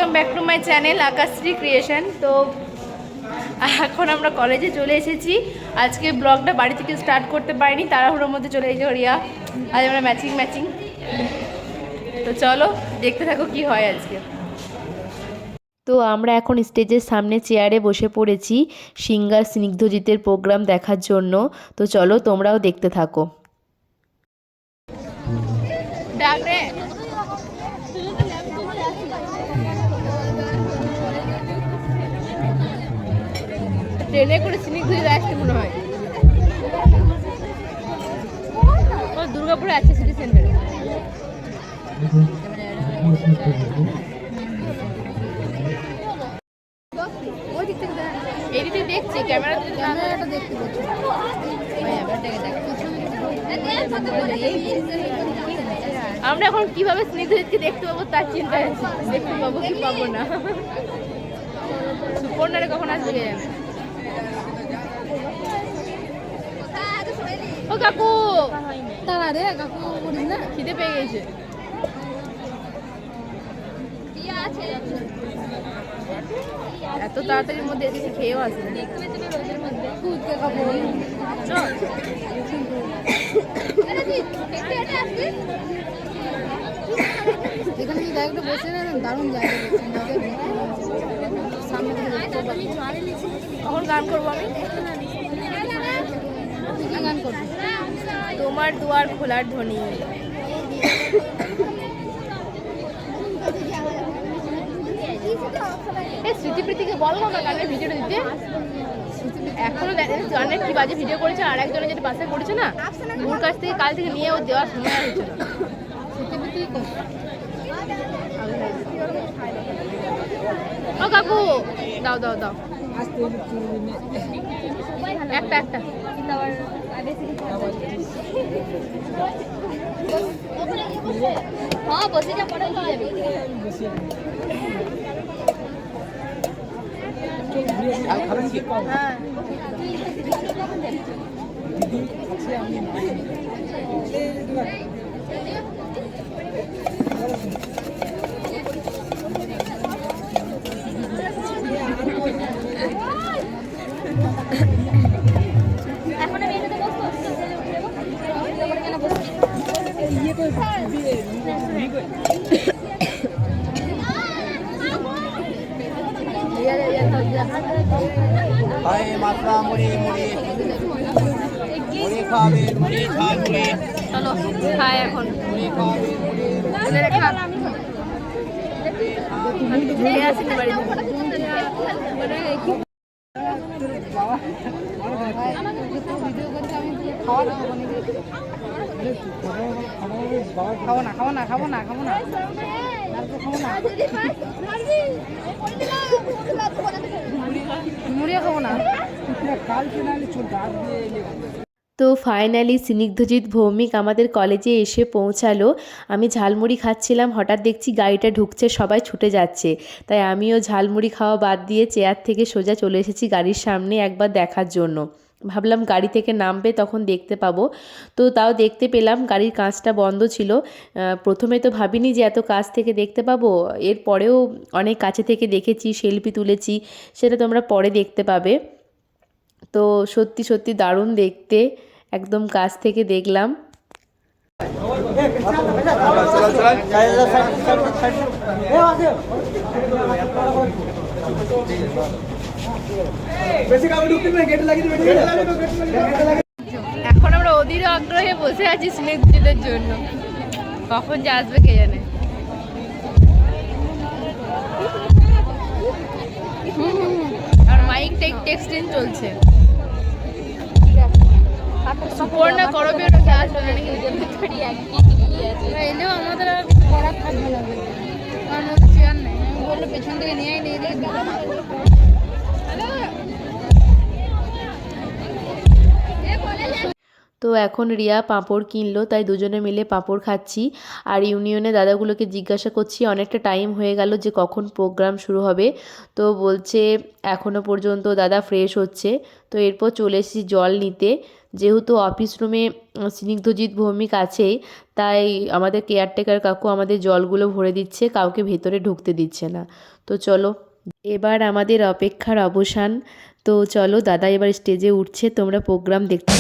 Welcome back to my channel Akashshree creation. তো এখন আমরা কলেজে চলে এসেছি। আজকে ব্লগটা বাড়ি থেকে স্টার্ট করতে পারিনি, তাড়াহুড়োর মধ্যে চলে এসেছে রিয়া। আজ আমরা ম্যাচিং। তো চলো দেখতে থাকো কি হয় আজকে। তো আমরা এখন স্টেজের সামনে চেয়ারে বসে পড়েছি সিঙ্গার স্নিগ্ধজিতের প্রোগ্রাম দেখার জন্য। তো চলো তোমরাও দেখতে থাকো। ট্রেনে করে স্নিগ্ধজিৎ আসতে মনে হয় দুর্গাপুরে আছে সিটি সেন্টারে। এদিকে দেখছি ক্যামেরাটা দেখতে পাচ্ছি। আমরা এখন কিভাবে স্নিগ্ধজিৎকে দেখতে পাবো তার চিন্তায় আছি, দেখতে পাবো কি পাবো না। সুপর্ণারে কখন আসবে কে জানে। ও কাকু তারা রে কাকু বলিস না, খিদে পেয়ে গেছে। এত তাড়াতাড়ির মধ্যে এসে খেয়েও আসে এখানে যে জায়গাটা বসে না দারুণ জায়গা। কখন গান করবো আমি? গান করবো তোমার দুয়ার খোলার ধ্বনি। স্মৃতিপ্রীতিকে বলবো না গানের ভিডিওটা দিতে। এখনো গানের কি বাজে ভিডিও করেছে, আর একজনে যেটা পাশে করেছে না, ওর কাছ থেকে কাল থেকে নিয়ে ও দেওয়ার সময় আর হচ্ছে না। ও কাকু দাও দাও দাও একটা হ্যাঁ বসে যা পড়া হয়ে যাবে। এখন আমি এটাতে বসবো মাত্রা মুড়ি খাবে, মুড়ি ঝাল মুড়ি। চলো খাই এখন। খাবো না মুড়িও খাবো না। তো ফাইনালি স্নিগ্ধজিৎ ভৌমিক আমাদের কলেজে এসে পৌঁছালো। আমি ঝালমুড়ি খাচ্ছিলাম, হঠাৎ দেখছি গাড়িটা ঢুকছে, সবাই ছুটে যাচ্ছে। তাই আমিও ঝালমুড়ি খাওয়া বাদ দিয়ে চেয়ার থেকে সোজা চলে এসেছি গাড়ির সামনে একবার দেখার জন্য। ভাবলাম গাড়ি থেকে নামবে তখন দেখতে পাবো। তো তাও দেখতে পেলাম, গাড়ির কাঁচটা বন্ধ ছিল। প্রথমে তো ভাবিনি যে এত কাছ থেকে দেখতে পাবো, এরপরেও অনেক কাছে থেকে দেখেছি, সেলফি তুলেছি, সেটা তোমরা পরে দেখতে পাবে। তো সত্যি দারুণ দেখতে, একদম কাছ থেকে দেখলাম। এখন আমরা অধীর আগ্রহে বসে আছি স্নিগ্ধজিতের জন্য, কখন যে আসবে কে জানে। আর মাইকটা টেক্সটিং চলছে। সুপর্ণা করবে ওটা আসবে নাকি এলেও আমাদের আর করার থাকবে না, কারণ ওদের চেয়ার নেই। আমি বললো পেছন থেকে নিয়ে তো এখন রিয়া পাঁপড় কিনলো, তাই দুজনে মিলে পাঁপড় খাচ্ছি। আর ইউনিয়নে দাদাগুলোকে জিজ্ঞাসা করছি, অনেকটা টাইম হয়ে গেল, যে কখন প্রোগ্রাম শুরু হবে। তো বলছে এখনও পর্যন্ত দাদা ফ্রেশ হচ্ছে। তো এরপর চলে এসেছি জল নিতে। যেহেতু অফিস রুমে স্নিগ্ধজিৎ ভৌমিক আছেই, তাই আমাদের কেয়ারটেকার কাকু আমাদের জলগুলো ভরে দিচ্ছে, কাউকে ভেতরে ঢুকতে দিচ্ছে না। তো চলো, এবার আমাদের অপেক্ষার অবসান। তো চলো, দাদা এবার স্টেজে উঠছে, তোমরা প্রোগ্রাম দেখতে।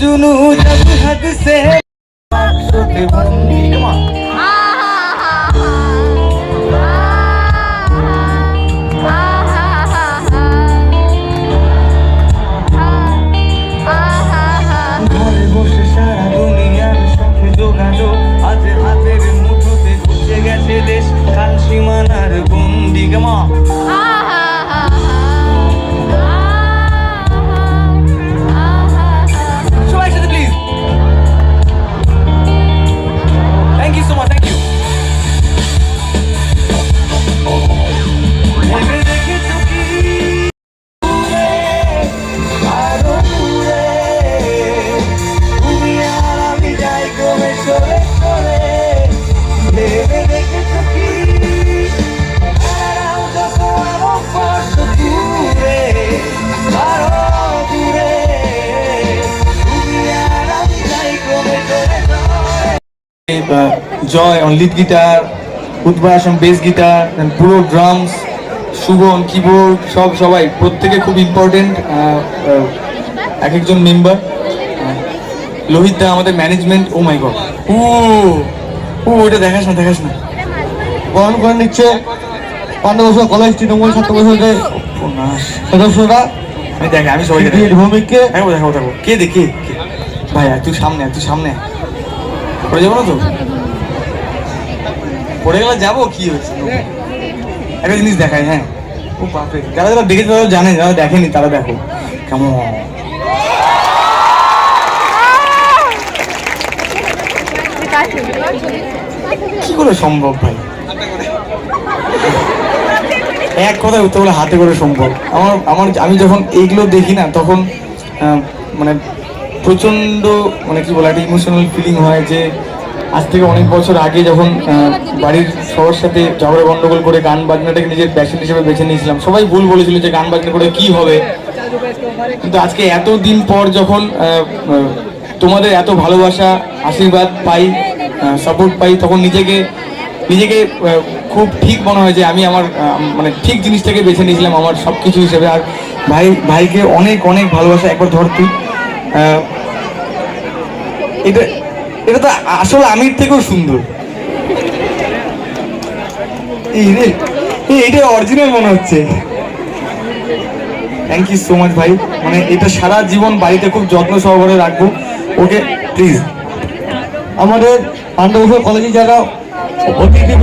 जुनू जब हद से ঘরে বসে সারা দুনিয়ার সাথে যোগাযোগ আজ হাতের মুঠোতে ঘুচে গেছে দেশ কাল সীমানার বন্দি কেমন Joy on lead guitar, Utbas on bass guitar, পুরো ড্রামস, শুভন কিবোর্ড, সবাই প্রত্যেকে খুব ইম্পর্টেন্ট এক একজন মেম্বার। লোহিত দা আমাদের ম্যানেজমেন্ট। ও মাই গড, ওটা দেখাস না বরণ করে নিচ্ছে 15 বছর কলেজ তৃণমূল ছাত্র পরিষদের সদস্যরা। আমি সবাইকে ভৌমিককে দেখাবো। কে দেখি ভাই, তুই সামনে পড়ে যাবো না তো? পড়ে গেলে যাবো, কি হয়েছে? একটা জিনিস দেখায়, হ্যাঁ। ও বাপরে, যারা দেখেছে তারা জানে, যারা দেখেনি তারা দেখো কেমন। কি করে সম্ভব ভাই? এক কথায় উত্তর বলে হাতে করে সম্ভব। আমি যখন এইগুলো দেখি না, তখন মানে প্রচন্ড কি বলে একটা ইমোশনাল ফিলিং হয় যে আজ থেকে অনেক বছর আগে যখন বাড়ির সবার সাথে ঝগড়া গন্ডগোল করে গান বাজনাটাকে নিজের প্যাশন হিসেবে বেছে নিয়েছিলাম। সবাই ভুল বলেছিল যে গান বাজনা করে কি হবে, কিন্তু আজকে এত দিন পর যখন তোমাদের এত ভালোবাসা, আশীর্বাদ পাই, সাপোর্ট পাই, তখন নিজেকে খুব ঠিক মনে হয় যে আমি আমার ঠিক জিনিসটাকে বেছে নিয়েছিলাম আমার সব কিছু হিসেবে। আর ভাইকে অনেক অনেক ভালোবাসা। একবার ধর তুই, এটা তো আসলে আমির থেকেও সুন্দর। এইটা অরিজিনাল মনে হচ্ছে। থ্যাংক ইউ সো মাচ ভাই, এটা সারা জীবন বাড়িতে খুব যত্ন সহকারে রাখবো ওকে, প্লিজ। আমাদের 15 বছর কলেজে যারা অতিথি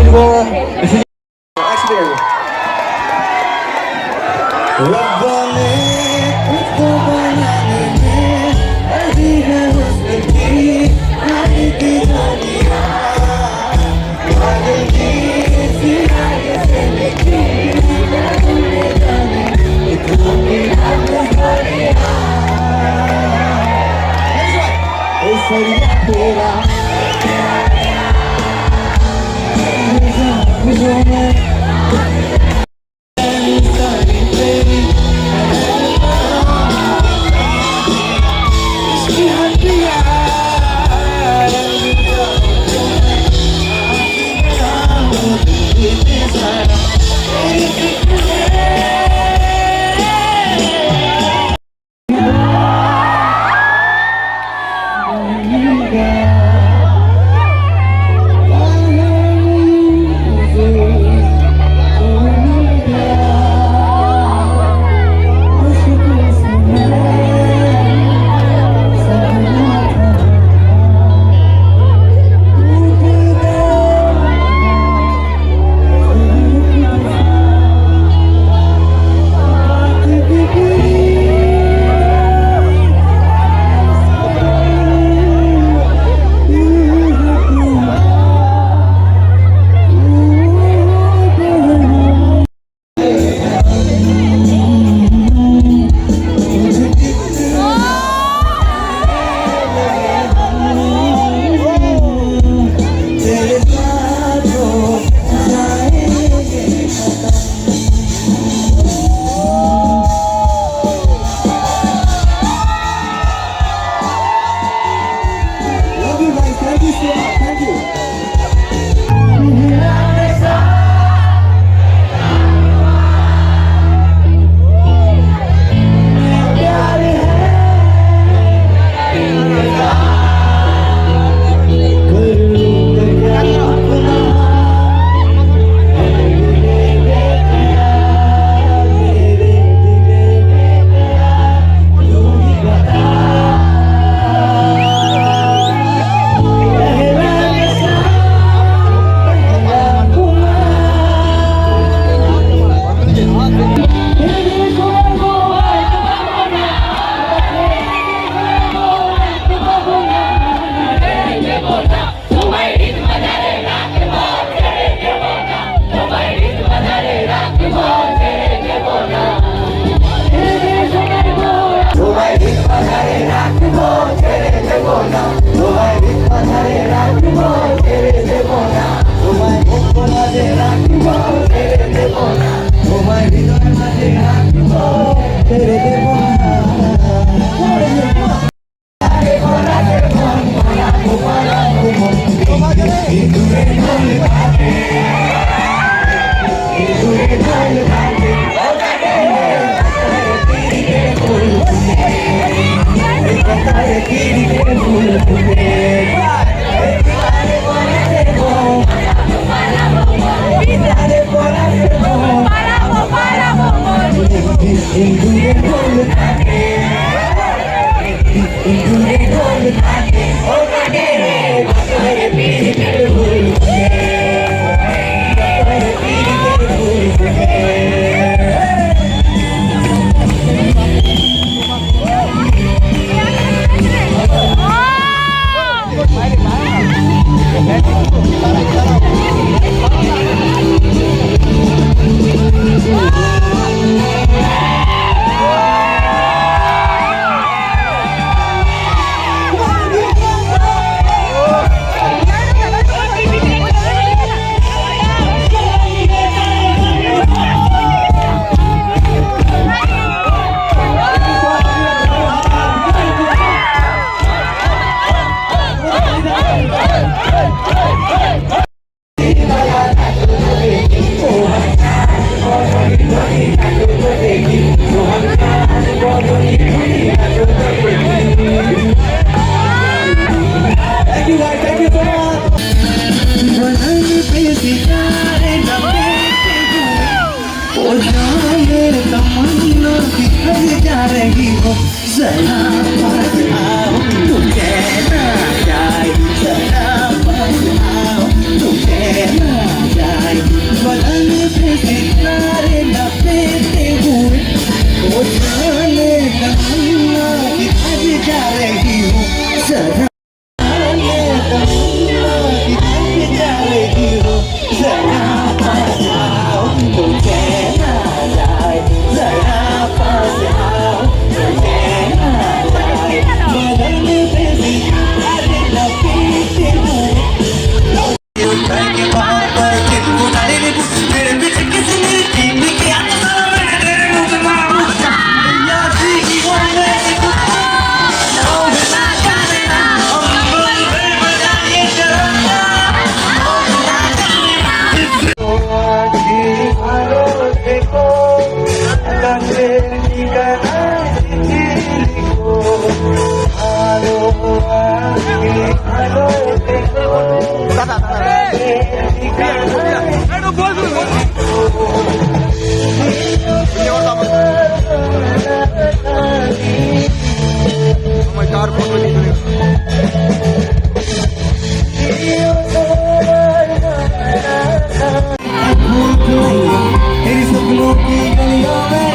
तेरी सपनों की गलियों में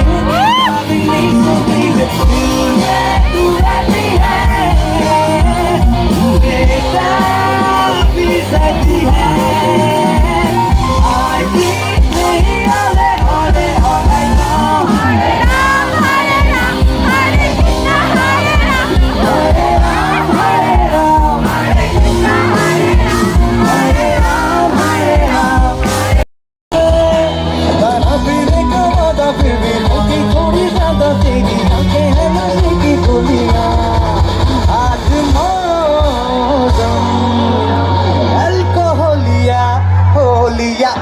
अभी नहीं सोती तू रहती है बेटा भी सच्ची है आज नहीं ओले ओले ओले हरे राम हरे राम हरे कृष्णा हरे राम हरे राम हरे राम हरे कृष्णा हरे राम हरे राम हरे राम पीने का वादा फिर भी होगी थोड़ी ज्यादा तेरी आंखें हैं नशे की गोलियां आज मौसम अल्कोहलिया होलिया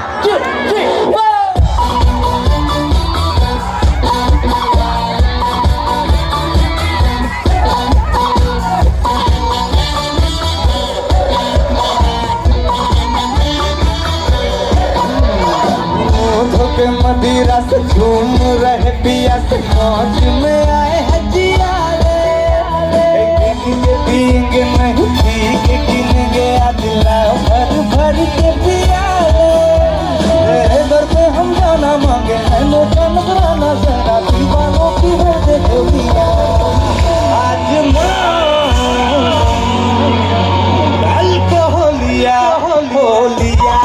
धोखे मदिरा से झूम रहे पिया से मौज में आए हजिया पीएंगे नहीं पीक गिनेंगे दिला भर भर के पिया घर पे हम जाना मांगे है मौका नजराना जरा दीवानों की है देखो दिया आज अल्कोहलिया होलिया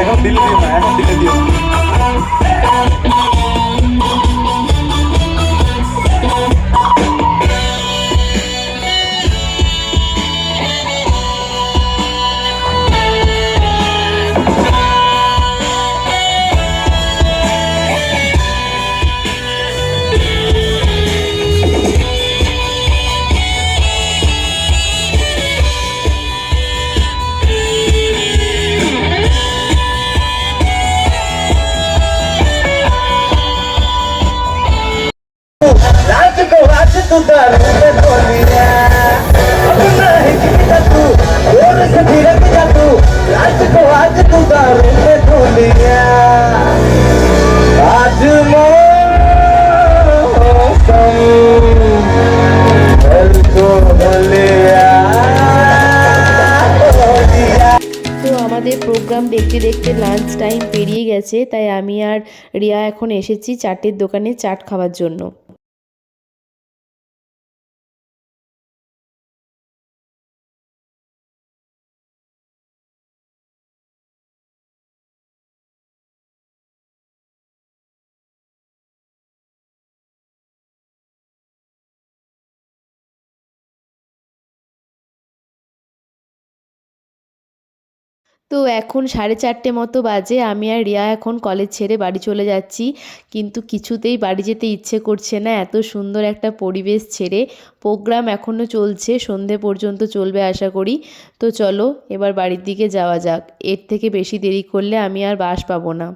এখন দিলে দিও না এখন দিলে দিও आज तू दारू में ढोलिया अपना है जीता तू और से धीरज जा तू रात को आज तू दारू में ढोलिया आज मौसम अल्कोहलिया তো আমাদের প্রোগ্রাম দেখতে দেখতে লাঞ্চ টাইম পেরিয়ে গেছে, তাই আমি আর রিয়া এখন এসেছি চাটের দোকানে চাট খাওয়ার জন্য। তো এখন 4:30 মতো বাজে, আমি আর রিয়া এখন কলেজ ছেড়ে বাড়ি চলে যাচ্ছি, কিন্তু কিছুতেই বাড়ি যেতে ইচ্ছে করছে না এত সুন্দর একটা পরিবেশ ছেড়ে। প্রোগ্রাম এখনও চলছে, সন্ধে পর্যন্ত চলবে আশা করি। তো চলো এবার বাড়ির দিকে যাওয়া যাক, এর থেকে বেশি দেরি করলে আমি আর বাস পাবো না।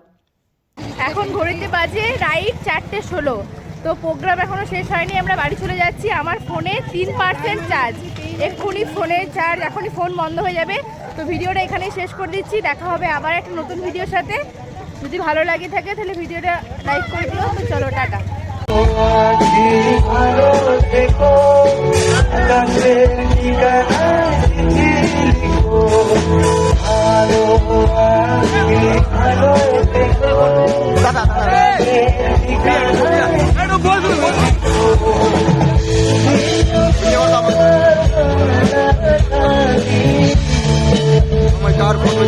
এখন ঘড়িতে বাজে রাইট 4:16। তো প্রোগ্রাম এখনও শেষ হয়নি, আমরা বাড়ি চলে যাচ্ছি। আমার ফোনে 3% চার্জ, এক্ষুনি ফোনের চার্জ, এখনই ফোন বন্ধ হয়ে যাবে। তো ভিডিওটা এখানেই শেষ করে দিচ্ছি, দেখা হবে আবার একটা নতুন ভিডিওর সাথে। যদি ভালো লাগে থাকে তাহলে ভিডিওটা লাইক করে দিও। তো চলো টাটা। আমার কার ফটো